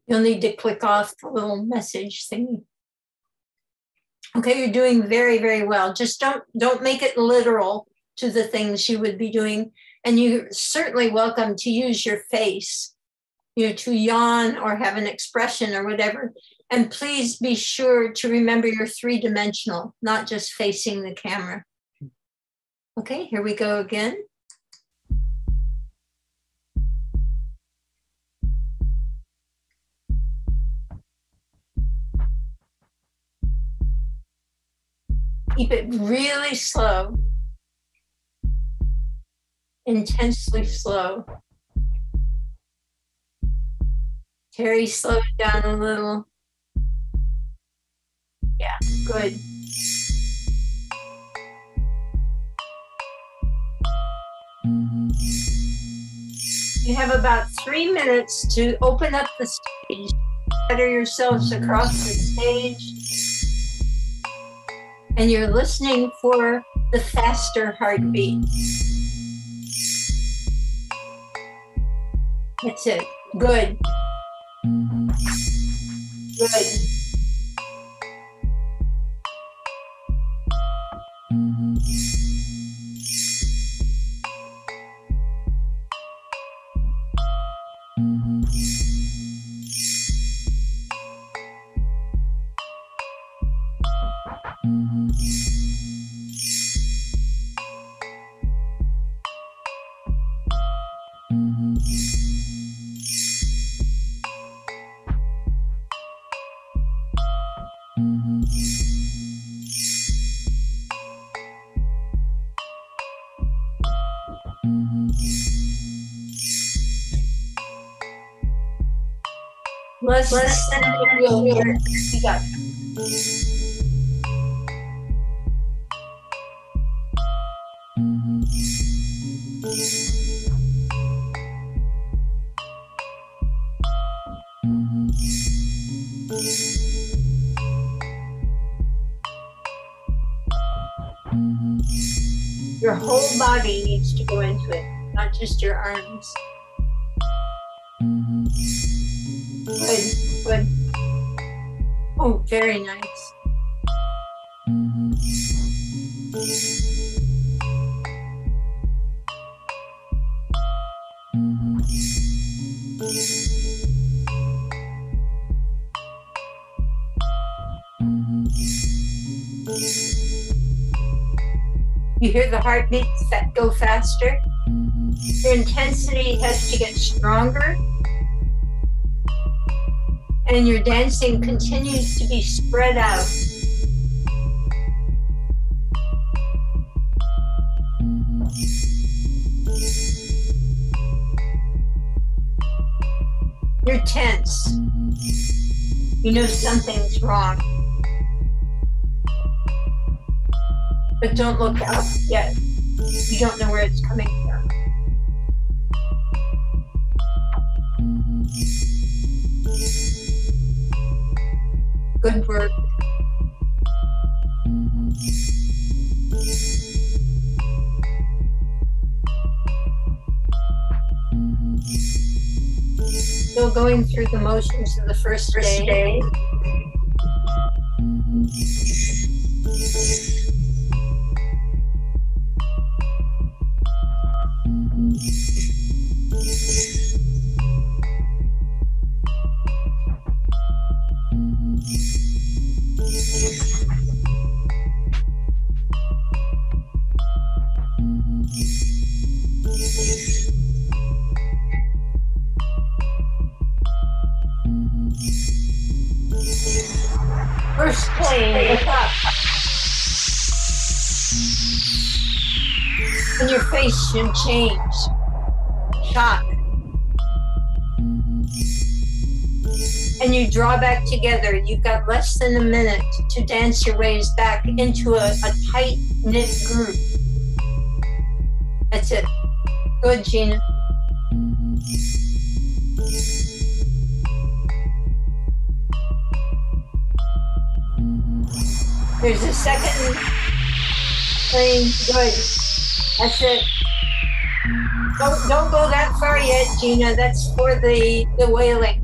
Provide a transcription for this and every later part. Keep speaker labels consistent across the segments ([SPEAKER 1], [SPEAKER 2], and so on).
[SPEAKER 1] You'll need to click off the little message thingy. Okay, you're doing very, very well. Just don't make it literal to the things you would be doing. And you're certainly welcome to use your face, to yawn or have an expression or whatever. And please be sure to remember you're three-dimensional, not just facing the camera. Okay, here we go again. Keep it really slow, intensely slow. Terry, slow it down a little. Yeah, good. You have about 3 minutes to open up the stage, scatter yourselves across the stage, and you're listening for the faster heartbeat. That's it. Good. Good. Less than a minute. You got it. Your whole body needs to go into it, not just your arms. Good, good. Oh, very nice. You hear the heartbeat go faster? Your intensity has to get stronger. And your dancing continues to be spread out. You're tense. You know something's wrong. But don't look up yet. You don't know where it's coming from. Good work. Still going through the motions of the first day. First plane, look up. And your face should change. Shock. And you draw back together. You've got less than a minute to dance your ways back into a tight-knit group. That's it. Good, Gina. There's a second plane. Good. That's it. Don't go that far yet, Gina. That's for the wailing.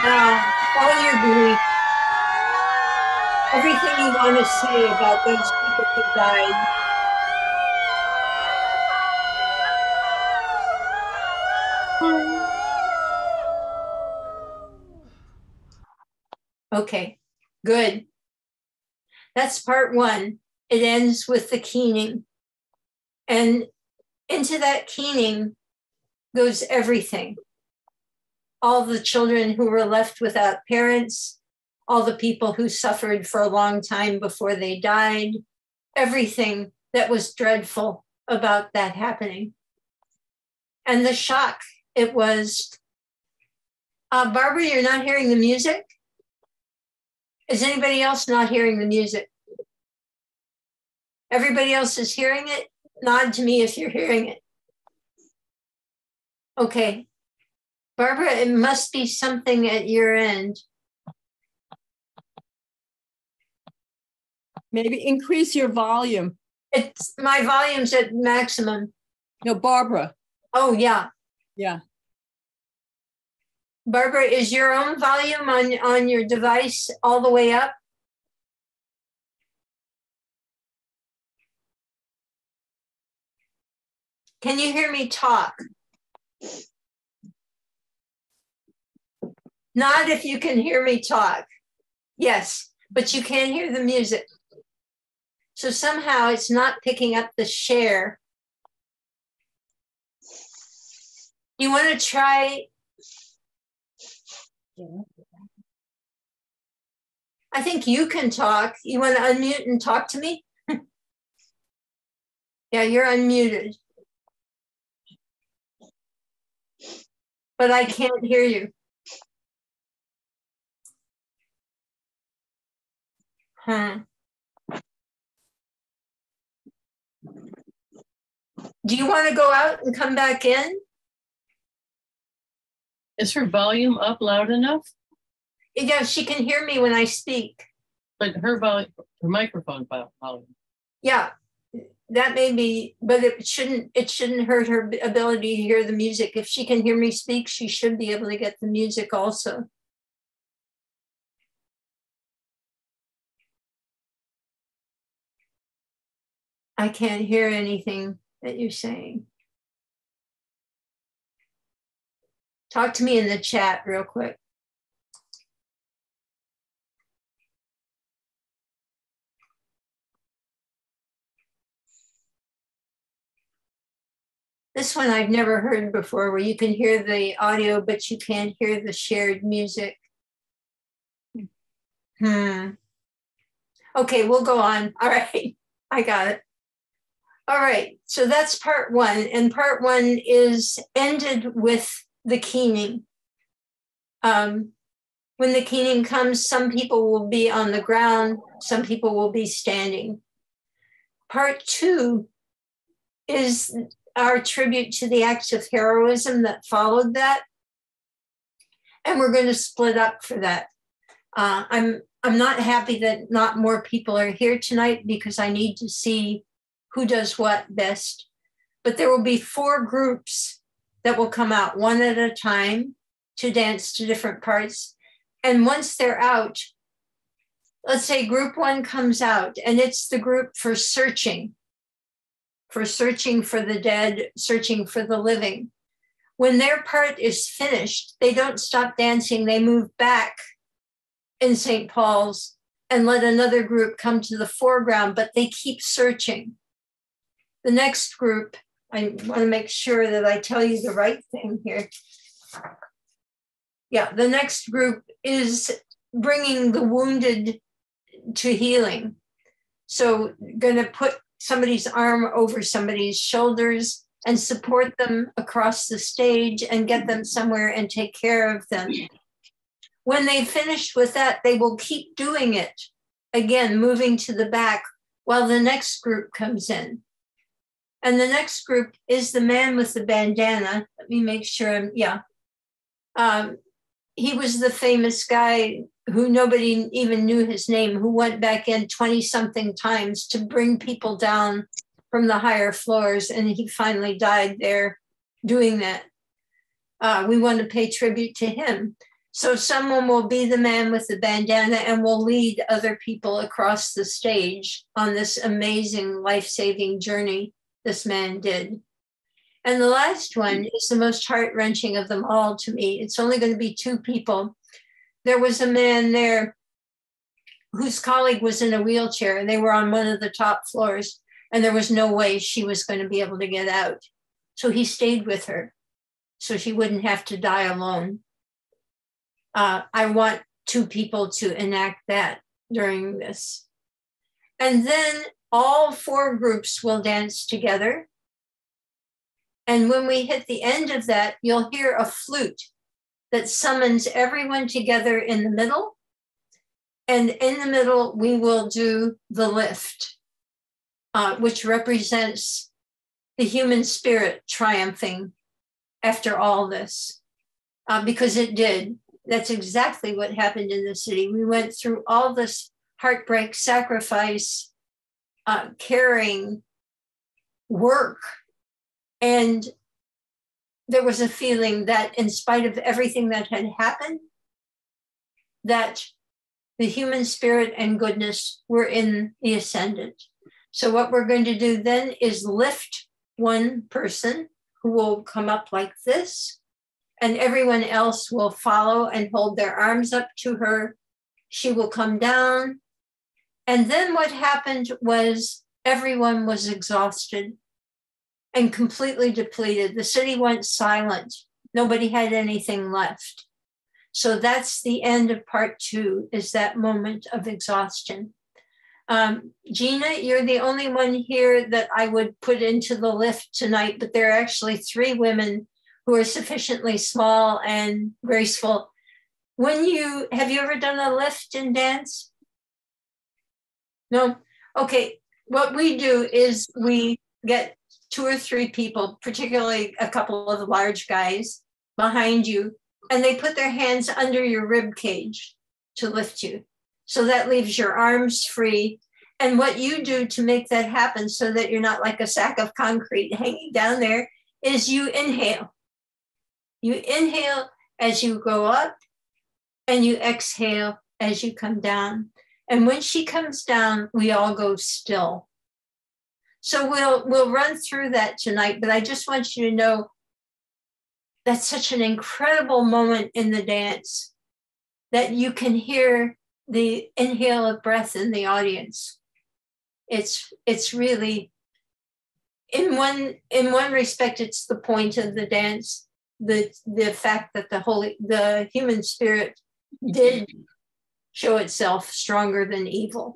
[SPEAKER 1] Now, all your grief, everything you want to say about those people who died. Okay, good. That's part one. It ends with the keening. And into that keening goes everything. All the children who were left without parents, all the people who suffered for a long time before they died, everything that was dreadful about that happening. And the shock it was. Barbara, you're not hearing the music? Is anybody else not hearing the music? Everybody else is hearing it? Nod to me if you're hearing it. Okay. Barbara, it must be something at your end.
[SPEAKER 2] Maybe increase your volume.
[SPEAKER 1] It's my volume's at maximum.
[SPEAKER 2] No, Barbara.
[SPEAKER 1] Oh, yeah.
[SPEAKER 2] Yeah.
[SPEAKER 1] Barbara, is your own volume on your device all the way up? Can you hear me talk? Not if you can hear me talk. Yes, but you can't hear the music. So somehow it's not picking up the share. You want to try? I think you can talk. You want to unmute and talk to me? Yeah, you're unmuted. But I can't hear you. Huh. Do you want to go out and come back in?
[SPEAKER 3] Is her volume up loud enough?
[SPEAKER 1] Yeah, she can hear me when I speak.
[SPEAKER 3] But her volume, her microphone volume.
[SPEAKER 1] Yeah, that may be, but it shouldn't hurt her ability to hear the music. If she can hear me speak, she should be able to get the music also. I can't hear anything that you're saying. Talk to me in the chat real quick. This one I've never heard before, where you can hear the audio, but you can't hear the shared music. Okay, we'll go on. All right, I got it. All right, so that's part one. And part one is ended with the keening. When the keening comes, some people will be on the ground, some people will be standing. Part two is our tribute to the acts of heroism that followed that. And we're going to split up for that. I'm not happy that not more people are here tonight because I need to see who does what best. But there will be 4 groups that will come out one at a time to dance to different parts. And once they're out, let's say group 1 comes out, and it's the group for searching for the dead, searching for the living. When their part is finished, they don't stop dancing, they move back in St. Paul's and let another group come to the foreground, but they keep searching. The next group, I want to make sure that I tell you the right thing here. Yeah, the next group is bringing the wounded to healing. So going to put somebody's arm over somebody's shoulders and support them across the stage and get them somewhere and take care of them. When they finish with that, they will keep doing it. Again, moving to the back while the next group comes in. And the next group is the man with the bandana. Let me make sure he was the famous guy who nobody even knew his name, who went back in 20-something times to bring people down from the higher floors. And he finally died there doing that. We want to pay tribute to him. So someone will be the man with the bandana and will lead other people across the stage on this amazing life-saving journey this man did. And the last one is the most heart-wrenching of them all to me. It's only going to be 2 people. There was a man there whose colleague was in a wheelchair, and they were on one of the top floors, and there was no way she was going to be able to get out. So he stayed with her so she wouldn't have to die alone. I want 2 people to enact that during this. And then all 4 groups will dance together. And when we hit the end of that, you'll hear a flute that summons everyone together in the middle. And in the middle, we will do the lift, which represents the human spirit triumphing after all this, because it did. That's exactly what happened in the city. We went through all this heartbreak, sacrifice, caring, work. And there was a feeling that in spite of everything that had happened, that the human spirit and goodness were in the ascendant. So what we're going to do then is lift one person who will come up like this, and everyone else will follow and hold their arms up to her. She will come down. And then what happened was everyone was exhausted and completely depleted. The city went silent. Nobody had anything left. So that's the end of part 2, is that moment of exhaustion. Gina, you're the only one here that I would put into the lift tonight, but there are actually 3 women who are sufficiently small and graceful. Have you ever done a lift in dance? No? Okay, what we do is we get 2 or 3 people, particularly a couple of the large guys behind you, and they put their hands under your rib cage to lift you. So that leaves your arms free. And what you do to make that happen so that you're not like a sack of concrete hanging down there is you inhale. You inhale as you go up and you exhale as you come down. And when she comes down, we all go still. So we'll run through that tonight, but I just want you to know that's such an incredible moment in the dance that you can hear the inhale of breath in the audience. It's really, in one respect, it's the point of the dance, the fact that the human spirit did show itself stronger than evil,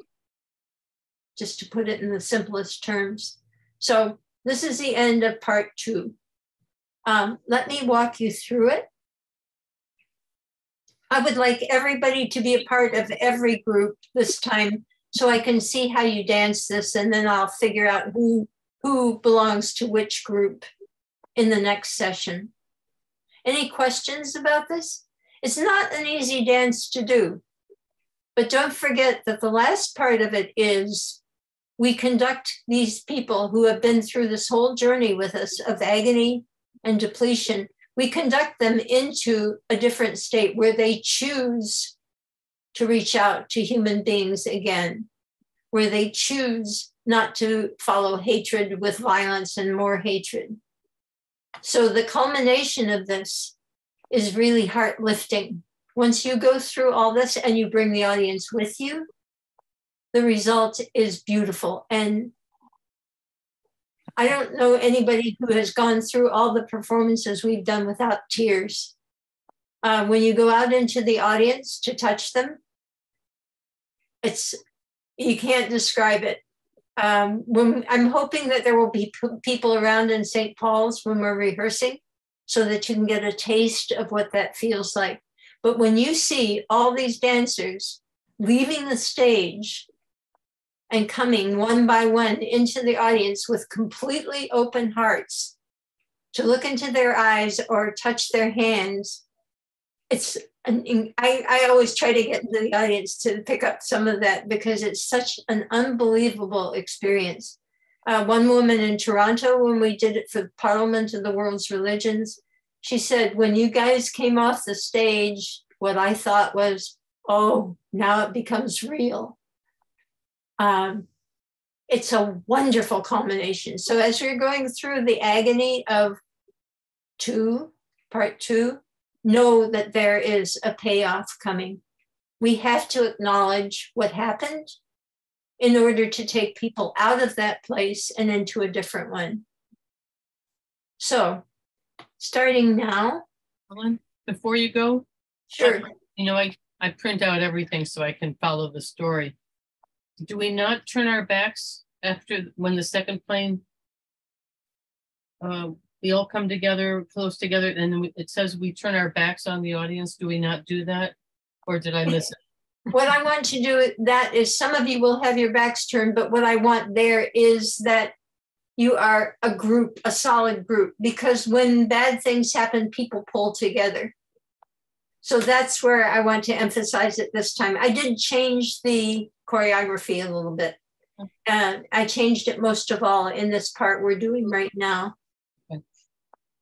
[SPEAKER 1] just to put it in the simplest terms. So this is the end of part 2. Let me walk you through it. I would like everybody to be a part of every group this time so I can see how you dance this, and then I'll figure out who belongs to which group in the next session. Any questions about this? It's not an easy dance to do, but don't forget that the last part of it is we conduct these people who have been through this whole journey with us of agony and depletion. We conduct them into a different state where they choose to reach out to human beings again, where they choose not to follow hatred with violence and more hatred. So the culmination of this is really heart lifting. Once you go through all this and you bring the audience with you, the result is beautiful. And I don't know anybody who has gone through all the performances we've done without tears. When you go out into the audience to touch them, you can't describe it. I'm hoping that there will be people around in St. Paul's when we're rehearsing so that you can get a taste of what that feels like. But when you see all these dancers leaving the stage and coming one by one into the audience with completely open hearts to look into their eyes or touch their hands, I always try to get the audience to pick up some of that because it's such an unbelievable experience. One woman in Toronto, when we did it for Parliament of the World's Religions, she said, when you guys came off the stage, what I thought was, oh, now it becomes real. It's a wonderful culmination. So as you're going through the agony of part two, know that there is a payoff coming. We have to acknowledge what happened in order to take people out of that place and into a different one. So starting now.
[SPEAKER 3] Ellen, before you go,
[SPEAKER 1] Sure.
[SPEAKER 3] You know, I print out everything so I can follow the story. Do we not turn our backs after when the second plane, we all come together, close together, and then it says we turn our backs on the audience? Do we not do that? Or did I miss it?
[SPEAKER 1] What I want to do that is some of you will have your backs turned, but what I want there is that you are a group, a solid group, because when bad things happen, people pull together. So that's where I want to emphasize it this time. I did change the choreography a little bit. And I changed it most of all in this part we're doing right now.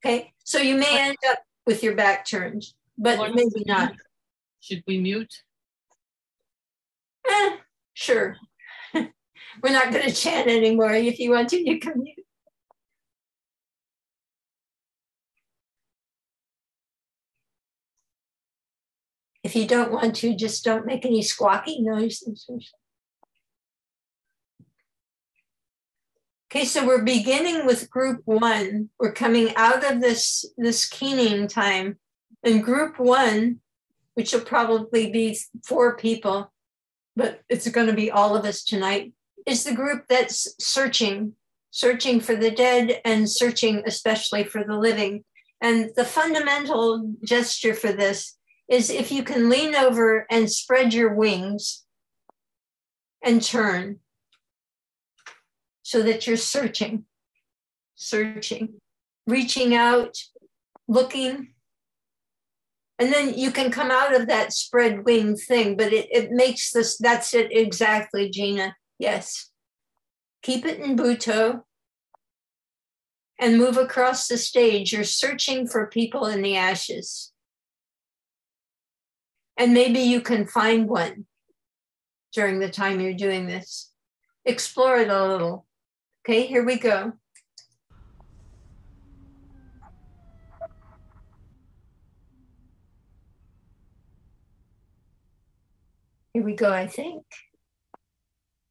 [SPEAKER 1] Okay, so you may end up with your back turned, but maybe not.
[SPEAKER 3] Should we mute?
[SPEAKER 1] Sure. We're not going to chant anymore. If you want to, you can mute. If you don't want to, just don't make any squawky noises. Okay, so we're beginning with group one. We're coming out of this keening time. And group one, which will probably be 4 people, but it's going to be all of us tonight, is the group that's searching for the dead and searching especially for the living. And the fundamental gesture for this is if you can lean over and spread your wings and turn so that you're searching, reaching out, looking. And then you can come out of that spread wing thing, but it makes this, that's it exactly, Gina. Yes. Keep it in Buto and move across the stage. You're searching for people in the ashes. And maybe you can find one during the time you're doing this. Explore it a little. Okay, here we go. Here we go, I think.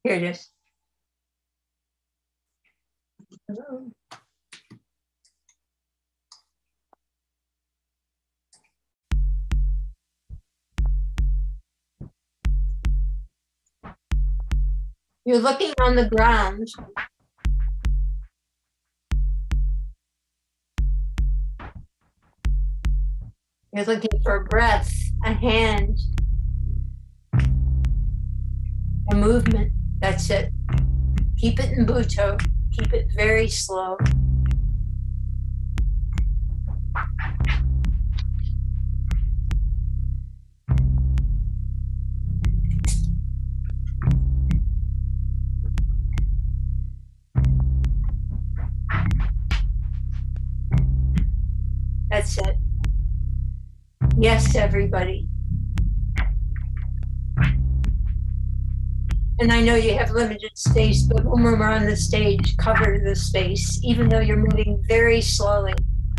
[SPEAKER 1] Here it is. Hello. You're looking on the ground. You're looking for a breath, a hand, a movement. That's it. Keep it in Buto. Keep it very slow. That's it. Yes, everybody. And I know you have limited space, but when we're on the stage, cover the space, even though you're moving very slowly,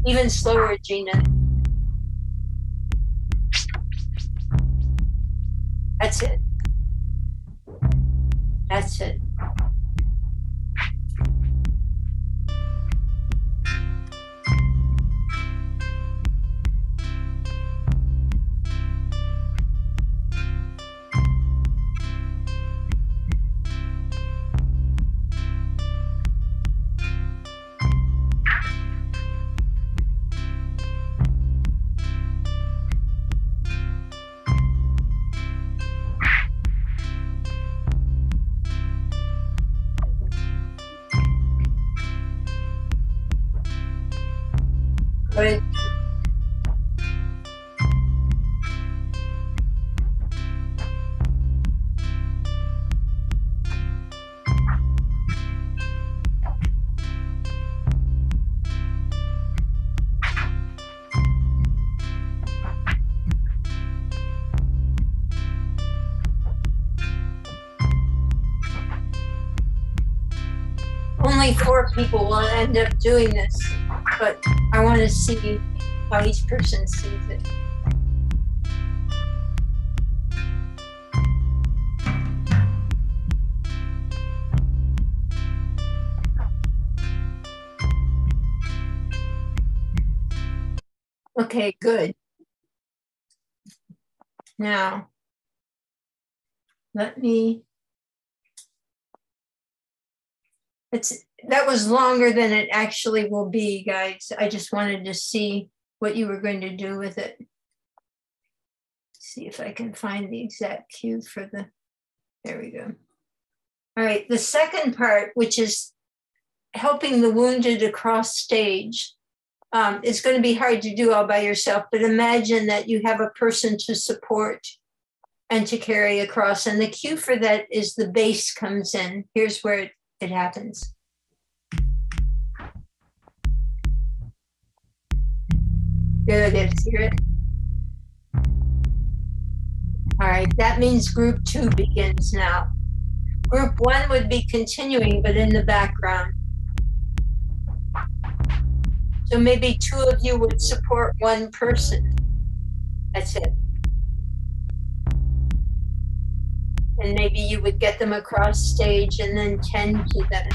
[SPEAKER 1] even slower, Gina. That's it. That's it. only 4 people will end up doing this, but I want to see how each person sees it. Okay, good. Now, that was longer than it actually will be, guys. I just wanted to see what you were going to do with it. See if I can find the exact cue for there we go. All right, the second part, which is helping the wounded across stage, is going to be hard to do all by yourself, but imagine that you have a person to support and to carry across. And the cue for that is the bass comes in. Here's where it happens. There it is, hear it? All right, that means group 2 begins now. Group 1 would be continuing, but in the background. So maybe 2 of you would support 1 person. That's it. And maybe you would get them across stage and then tend to them.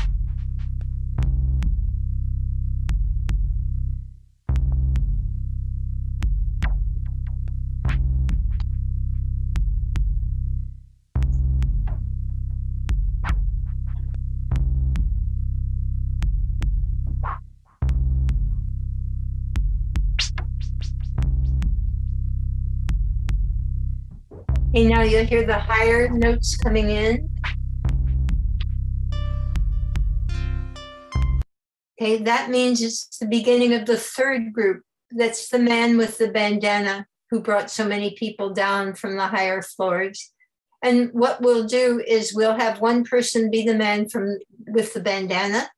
[SPEAKER 1] Okay, now you'll hear the higher notes coming in. Okay, that means it's the beginning of the 3rd group. That's the man with the bandana who brought so many people down from the higher floors. And what we'll do is we'll have 1 person be the man with the bandana,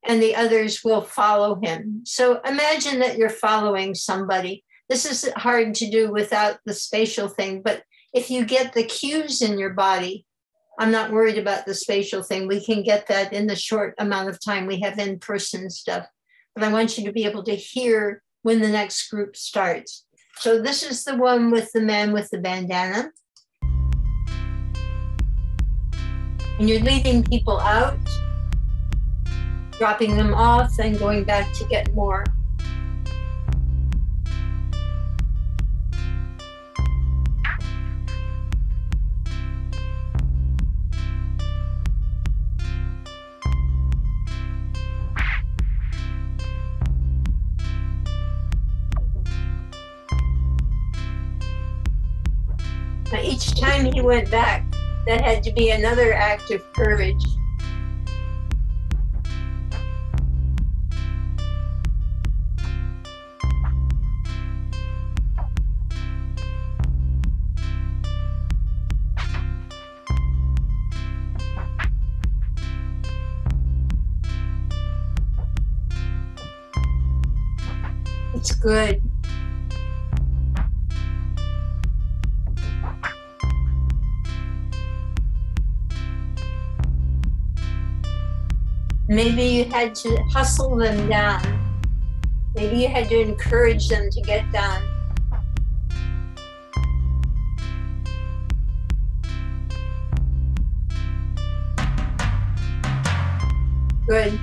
[SPEAKER 1] and the others will follow him. So imagine that you're following somebody. This is hard to do without the spatial thing, but if you get the cues in your body, I'm not worried about the spatial thing. We can get that in the short amount of time we have in-person stuff. But I want you to be able to hear when the next group starts. So this is the one with the man with the bandana. And you're leading people out, dropping them off, and going back to get more. Now, each time he went back, that had to be another act of courage. It's good. Maybe you had to hustle them down. Maybe you had to encourage them to get down. Good.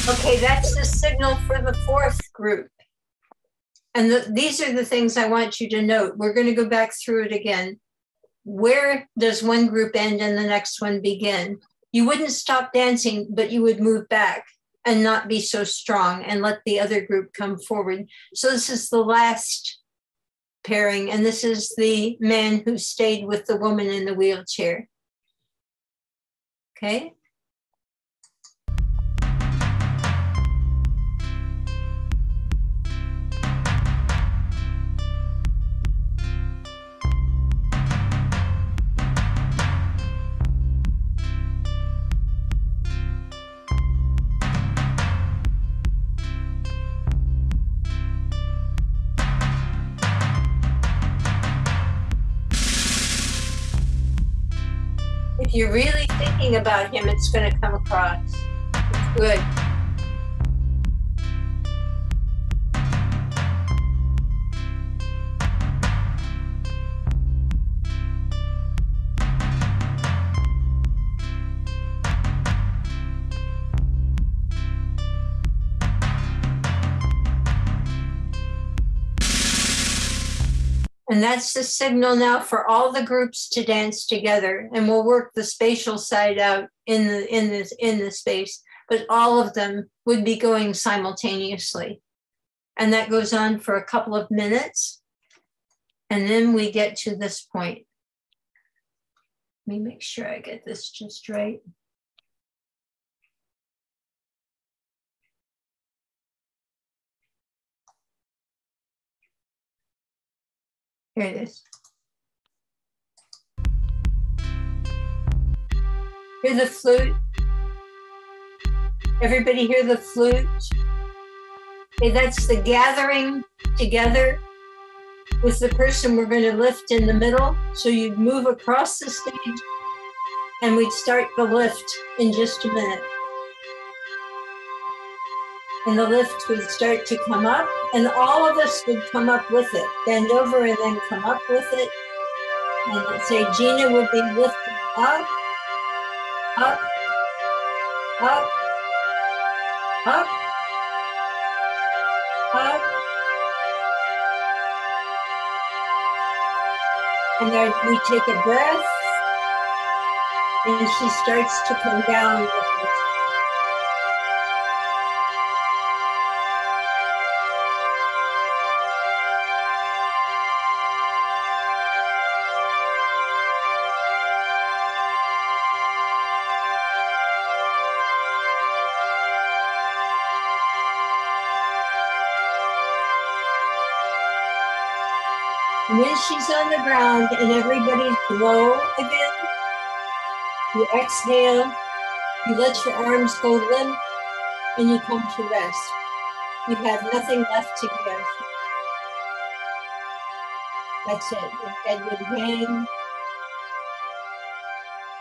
[SPEAKER 1] Okay, that's the signal for the 4th group. And these are the things I want you to note. We're going to go back through it again. Where does one group end and the next one begin? You wouldn't stop dancing, but you would move back and not be so strong and let the other group come forward. So this is the last pairing, and this is the man who stayed with the woman in the wheelchair. Okay. If you're really thinking about him, it's going to come across. Good. And that's the signal now for all the groups to dance together. And we'll work the spatial side out in the space, but all of them would be going simultaneously. And that goes on for a couple of minutes. And then we get to this point. Let me make sure I get this just right. Here it is. Hear the flute? Everybody hear the flute? Okay, that's the gathering together with the person we're going to lift in the middle. So you'd move across the stage and we'd start the lift in just a minute. And the lift would start to come up, and all of us would come up with it, bend over and then come up with it. And let's say Gina would be lifted up, up, up, up, up. And then we take a breath, and she starts to come down with us. And then she's on the ground and everybody's low again. You exhale, you let your arms go limp, and you come to rest. You have nothing left to give. That's it. Your head would hang.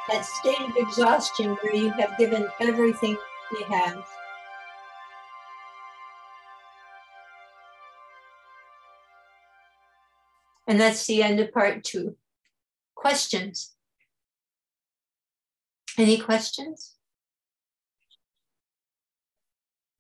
[SPEAKER 1] That state of exhaustion where you have given everything you have. And that's the end of part 2. Questions? Any questions?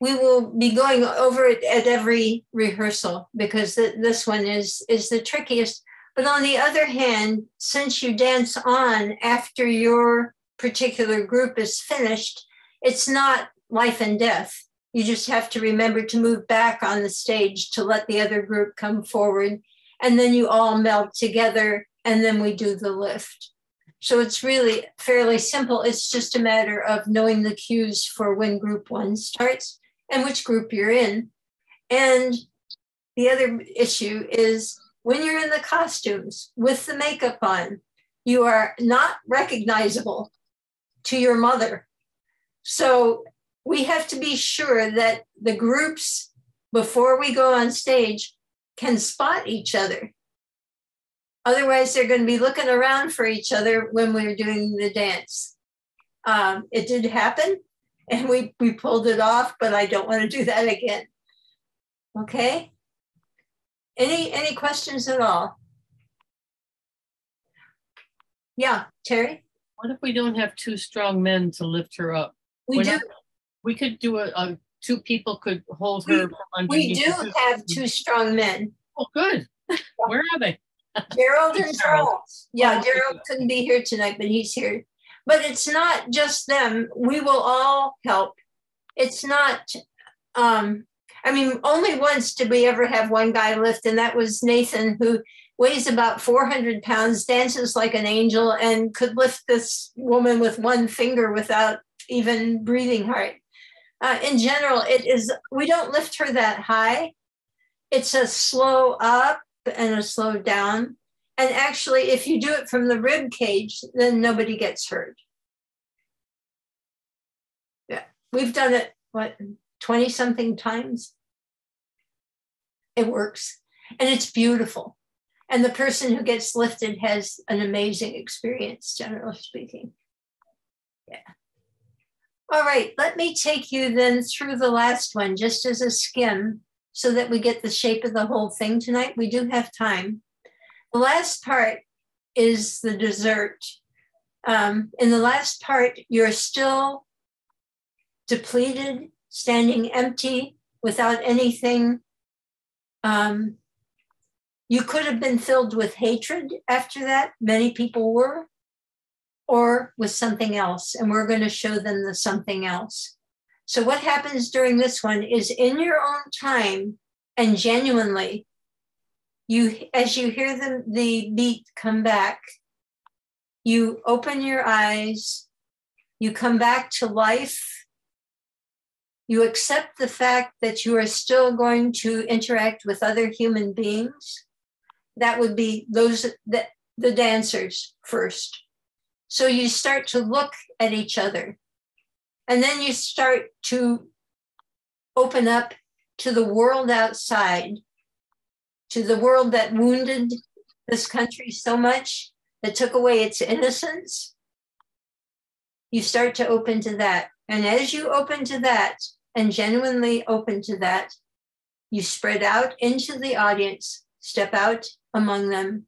[SPEAKER 1] We will be going over it at every rehearsal because this one is the trickiest. But on the other hand, since you dance on after your particular group is finished, it's not life and death. You just have to remember to move back on the stage to let the other group come forward. And then you all meld together and then we do the lift. So it's really fairly simple. It's just a matter of knowing the cues for when group 1 starts and which group you're in. And the other issue is when you're in the costumes with the makeup on, you are not recognizable to your mother. So we have to be sure that the groups, before we go on stage, can spot each other. Otherwise, they're going to be looking around for each other when we're doing the dance. It did happen, and we pulled it off, but I don't want to do that again. Okay? Any questions at all? Yeah, Terry?
[SPEAKER 3] What if we don't have 2 strong men to lift her up?
[SPEAKER 1] We do.
[SPEAKER 3] We could do a 2 people could hold her underneath.
[SPEAKER 1] We do have 2 strong men.
[SPEAKER 3] Oh, good. Where are they?
[SPEAKER 1] Gerald and Charles. Yeah, Gerald couldn't be here tonight, but he's here. But it's not just them. We will all help. It's not, I mean, only once did we ever have one guy lift, and that was Nathan, who weighs about 400 pounds, dances like an angel, and could lift this woman with one finger without even breathing hard. In general, we don't lift her that high. It's a slow up and a slow down. And actually, if you do it from the rib cage, then nobody gets hurt. Yeah, we've done it, 20 something times? It works, and it's beautiful. And the person who gets lifted has an amazing experience, generally speaking. Yeah. All right, let me take you then through the last one just as a skim so that we get the shape of the whole thing tonight. We do have time. The last part is the dessert. In the last part, you're still depleted, standing empty, without anything. You could have been filled with hatred after that. Many people were, or with something else. And we're going to show them the something else. So what happens during this one is in your own time and genuinely, as you hear the beat come back, you open your eyes, you come back to life, you accept the fact that you are still going to interact with other human beings. That would be the dancers first. So you start to look at each other, and then you start to open up to the world outside, to the world that wounded this country so much, that took away its innocence. You start to open to that. And as you open to that and genuinely open to that, you spread out into the audience, step out among them,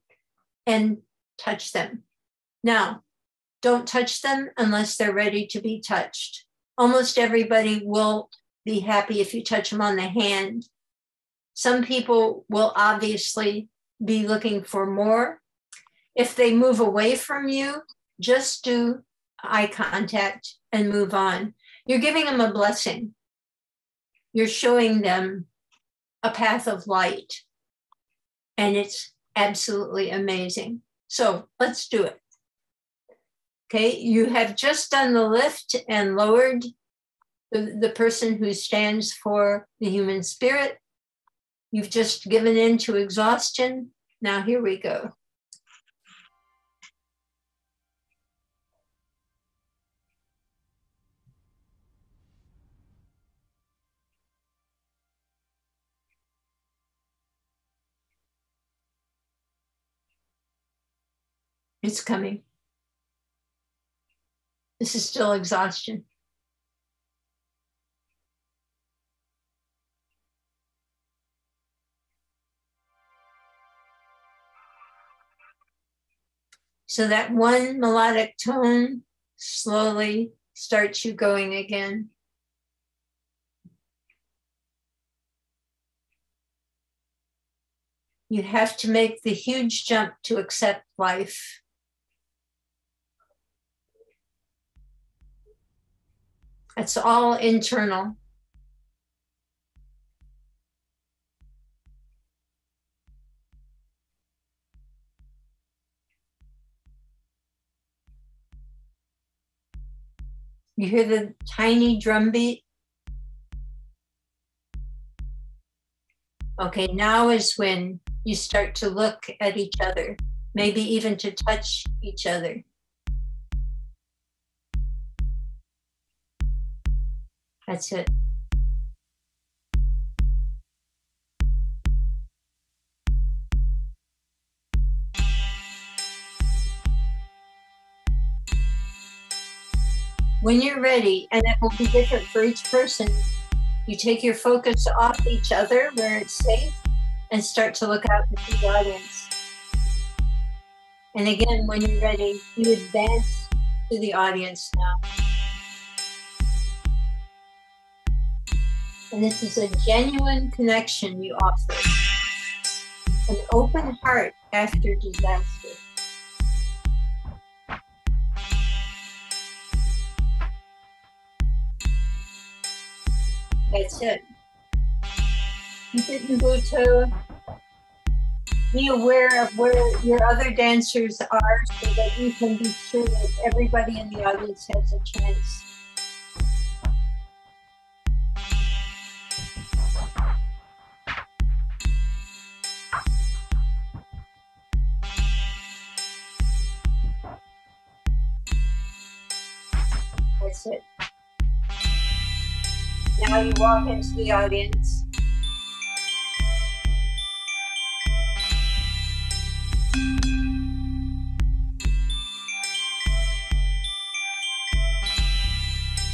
[SPEAKER 1] and touch them. Now, don't touch them unless they're ready to be touched. Almost everybody will be happy if you touch them on the hand. Some people will obviously be looking for more. If they move away from you, just do eye contact and move on. You're giving them a blessing. You're showing them a path of light. And it's absolutely amazing. So let's do it. Okay, you have just done the lift and lowered the person who stands for the human spirit. You've just given in to exhaustion. Now here we go. It's coming. This is still exhaustion. So that one melodic tone slowly starts you going again. You have to make the huge jump to accept life. It's all internal. You hear the tiny drum beat? Okay, now is when you start to look at each other, maybe even to touch each other. That's it. When you're ready, and it will be different for each person, you take your focus off each other where it's safe and start to look out into the audience. And again, when you're ready, you advance to the audience now. And this is a genuine connection you offer. An open heart after disaster. That's it. Keep it in Bhutto. Be aware of where your other dancers are so that you can be sure that everybody in the audience has a chance. That's it. Now you walk into the audience.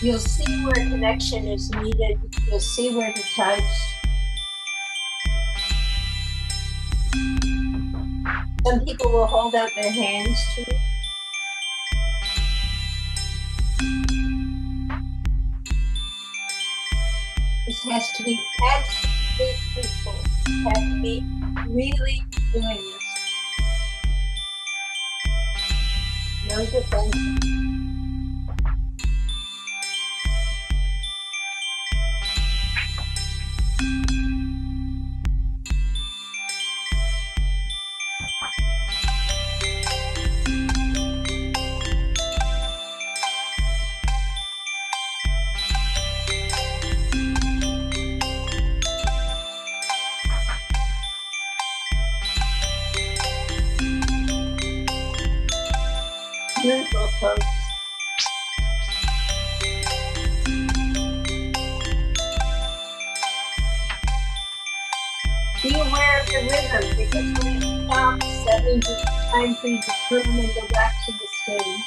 [SPEAKER 1] You'll see where connection is needed. You'll see where to touch. Some people will hold out their hands to you. This has to be absolutely truthful. You have to be really doing this. No defense. Beautiful, folks. Be aware of the rhythm, because when it stops, that means it's time for you to turn and go back to the stage.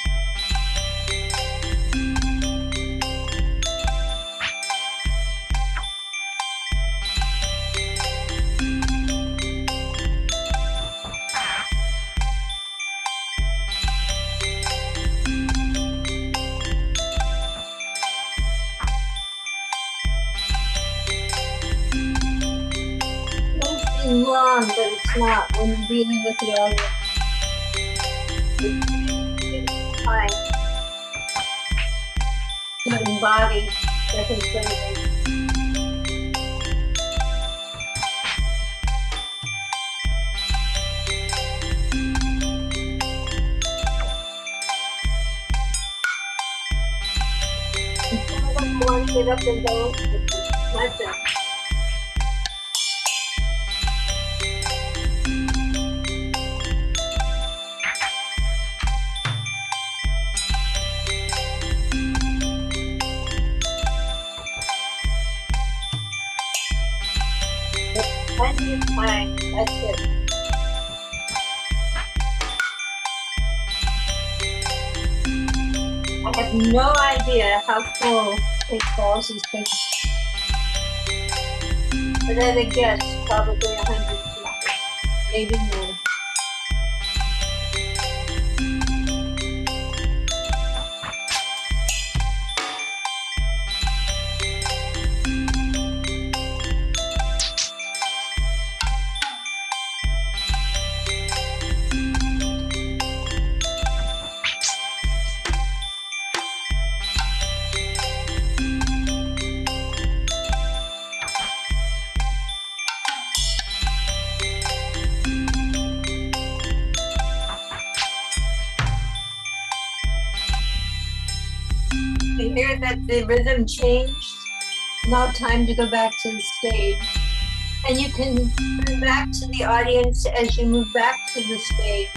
[SPEAKER 1] Long, but it's not when you're dealing with the audience. It's time to embody the consideration. And some of them want to get up and dance, let them. Plenty of time, that's it. I have no idea how full St. Paul's is taking. But at a guess, probably 100 people, maybe more. You hear that the rhythm changed? Now time to go back to the stage. And you can turn back to the audience as you move back to the stage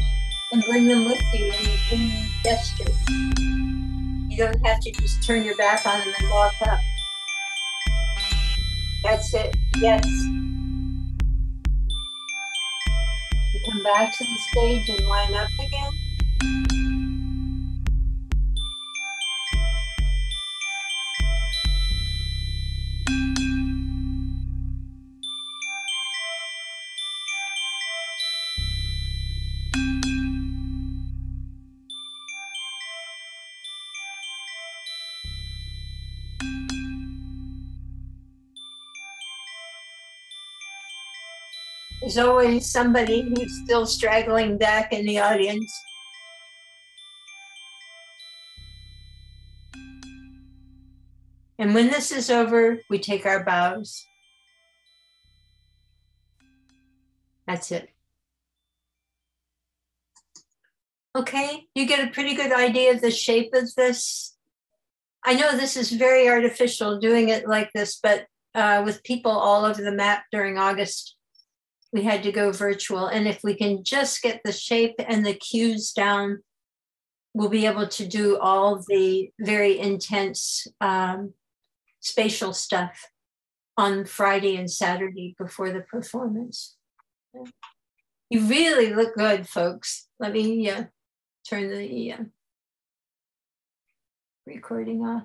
[SPEAKER 1] and bring them with you in gesture. You don't have to just turn your back on them and walk up. That's it, yes. You come back to the stage and line up again. There's always somebody who's still straggling back in the audience. And when this is over, we take our bows. That's it. Okay, you get a pretty good idea of the shape of this. I know this is very artificial doing it like this, but with people all over the map during August, we had to go virtual. And if we can just get the shape and the cues down, we'll be able to do all the very intense spatial stuff on Friday and Saturday before the performance. You really look good, folks. Let me turn the recording off.